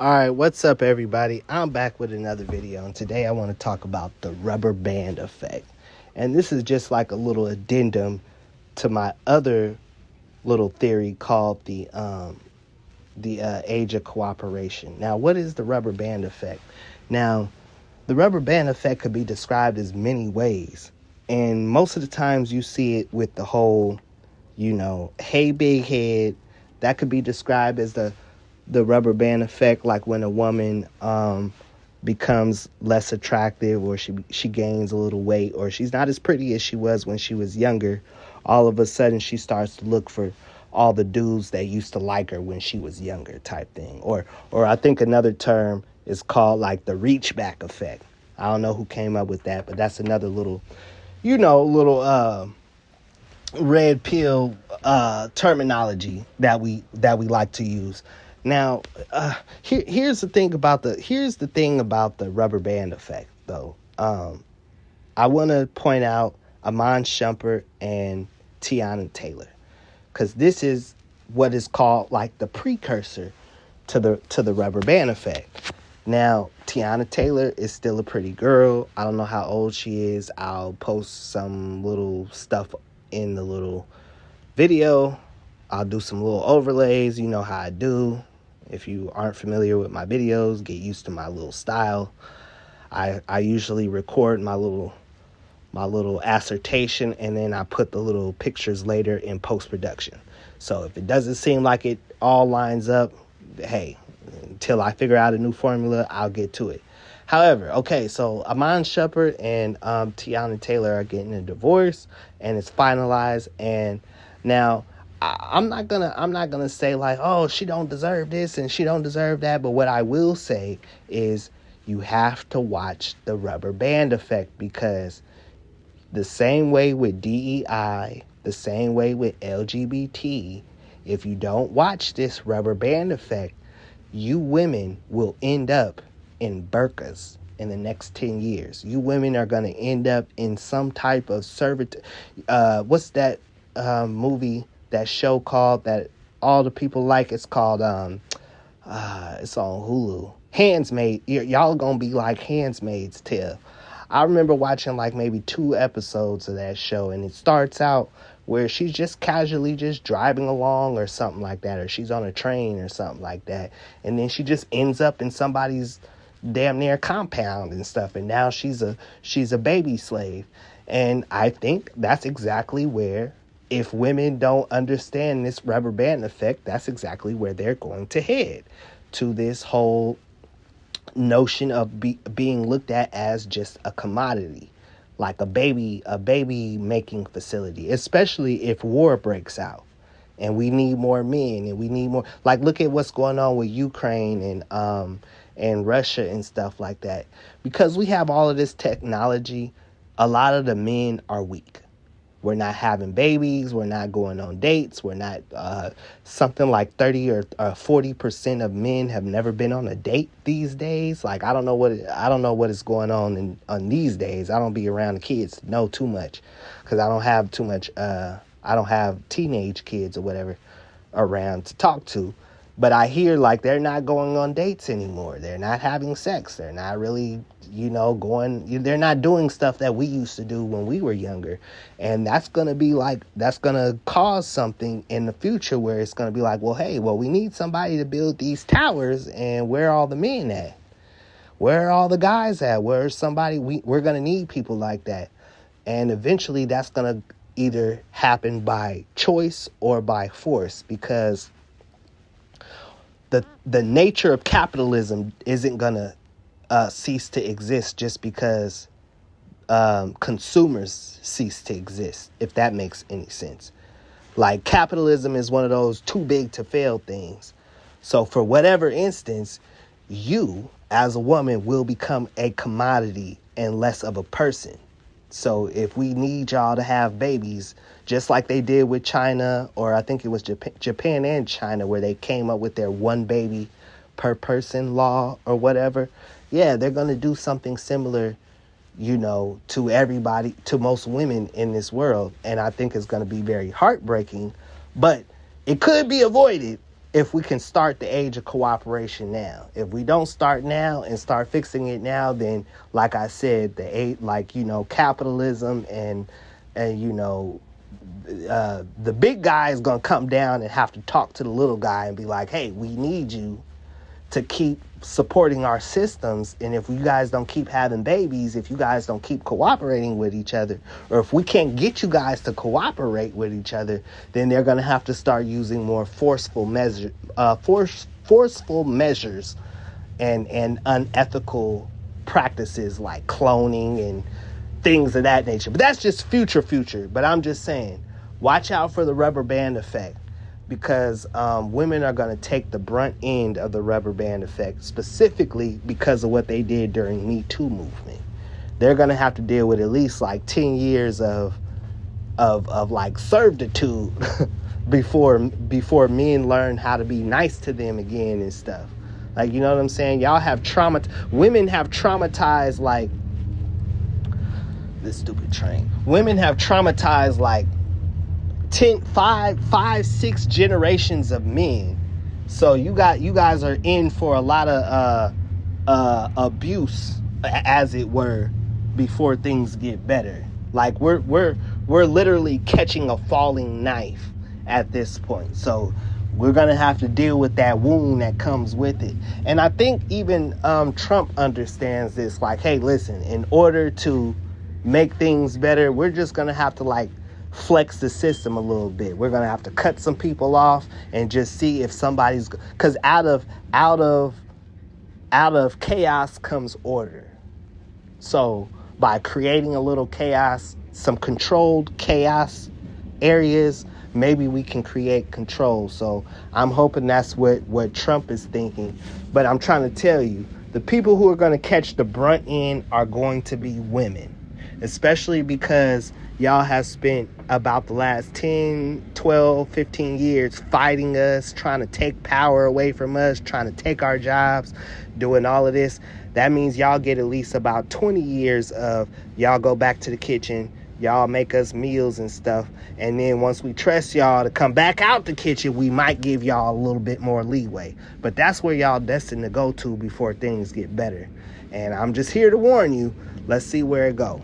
Alright, what's up everybody? I'm back with another video, and today I want to talk about the rubber band effect. And this is just like a little addendum to my other little theory called the age of cooperation. Now, what is the rubber band effect? Now, the rubber band effect could be described as many ways. And most of the times you see it with the whole, hey, big head. That could be described as the rubber band effect, like when a woman becomes less attractive, or she gains a little weight, or she's not as pretty as she was when she was younger. All of a sudden, she starts to look for all the dudes that used to like her when she was younger, type thing. Or I think another term is called like the reach back effect. I don't know who came up with that, but that's another little, red pill terminology that we like to use. Now, here's the thing about the rubber band effect, though. I want to point out Iman Shumpert and Teyana Taylor, because this is what is called like the precursor to the rubber band effect. Now, Teyana Taylor is still a pretty girl. I don't know how old she is. I'll post some little stuff in the little video. I'll do some little overlays. You know how I do. If you aren't familiar with my videos, get used to my little style. I usually record my little assertion, and then I put the little pictures later in post-production. So if it doesn't seem like it all lines up, hey, until I figure out a new formula, I'll get to it. However, okay, so Iman Shumpert and Teyana Taylor are getting a divorce, and it's finalized. And now I'm not gonna say like, oh, she don't deserve this and she don't deserve that. But what I will say is you have to watch the rubber band effect, because the same way with DEI, the same way with LGBT, if you don't watch this rubber band effect, you women will end up in burqas in the next 10 years. You women are going to end up in some type of servitude. What's that movie, that show called that all the people like? It's called, it's on Hulu. Handsmaid. Y'all going to be like Handmaid's Tale. I remember watching like maybe 2 episodes of that show, and it starts out where she's just casually just driving along or something like that, or she's on a train or something like that, and then she just ends up in somebody's damn near compound and stuff, and now she's a baby slave. And I think that's exactly where, if women don't understand this rubber band effect, that's exactly where they're going to head, to this whole notion of being looked at as just a commodity, like a baby making facility, especially if war breaks out and we need more men, and we need more, like, look at what's going on with Ukraine and Russia and stuff like that. Because we have all of this technology, a lot of the men are weak. We're not having babies. We're not going on dates. We're not, something like 30 or 40% of men have never been on a date these days. Like, I don't know what is going on these days. I don't be around the kids to know too much, because I don't have too much, I don't have teenage kids or whatever around to talk to. But I hear like they're not going on dates anymore. They're not having sex. They're not really, they're not doing stuff that we used to do when we were younger. And that's going to cause something in the future where it's going to be like, well, we need somebody to build these towers, and where are all the men at? Where are all the guys at? Where's somebody? We're going to need people like that. And eventually that's going to either happen by choice or by force, because the nature of capitalism isn't going to cease to exist just because consumers cease to exist, if that makes any sense. Like, capitalism is one of those too big to fail things. So for whatever instance, you as a woman will become a commodity and less of a person. So if we need y'all to have babies, just like they did with China, or I think it was Japan and China, where they came up with their 1 baby per person law or whatever. Yeah, they're going to do something similar, to everybody, to most women in this world. And I think it's going to be very heartbreaking, but it could be avoided if we can start the age of cooperation now. If we don't start now and start fixing it now, then like I said, capitalism and the big guy is going to come down and have to talk to the little guy and be like, hey, we need you to keep supporting our systems. And if you guys don't keep having babies, if you guys don't keep cooperating with each other, or if we can't get you guys to cooperate with each other, then they're going to have to start using more forceful measures and unethical practices like cloning and things of that nature. But that's just future. But I'm just saying, watch out for the rubber band effect, because women are going to take the brunt end of the rubber band effect, specifically because of what they did during Me Too movement. They're going to have to deal with at least like 10 years of like servitude before men learn how to be nice to them again and stuff. Like, you know what I'm saying? Y'all have women have traumatized like this stupid train. Women have traumatized like 6 generations of men. So you guys are in for a lot of abuse, as it were, before things get better. Like we're literally catching a falling knife at this point. So we're gonna have to deal with that wound that comes with it. And I think even Trump understands this. Like, hey, listen, in order to make things better, we're just gonna have to like flex the system a little bit. We're gonna have to cut some people off and just see if somebody's, because out of chaos comes order. So by creating a little chaos, some controlled chaos areas, maybe we can create control. So I'm hoping that's what Trump is thinking. But I'm trying to tell you, the people who are going to catch the brunt end are going to be women, especially because y'all have spent about the last 10, 12, 15 years fighting us, trying to take power away from us, trying to take our jobs, doing all of this. That means y'all get at least about 20 years of y'all go back to the kitchen, y'all make us meals and stuff. And then once we trust y'all to come back out the kitchen, we might give y'all a little bit more leeway. But that's where y'all destined to go to before things get better. And I'm just here to warn you. Let's see where it go.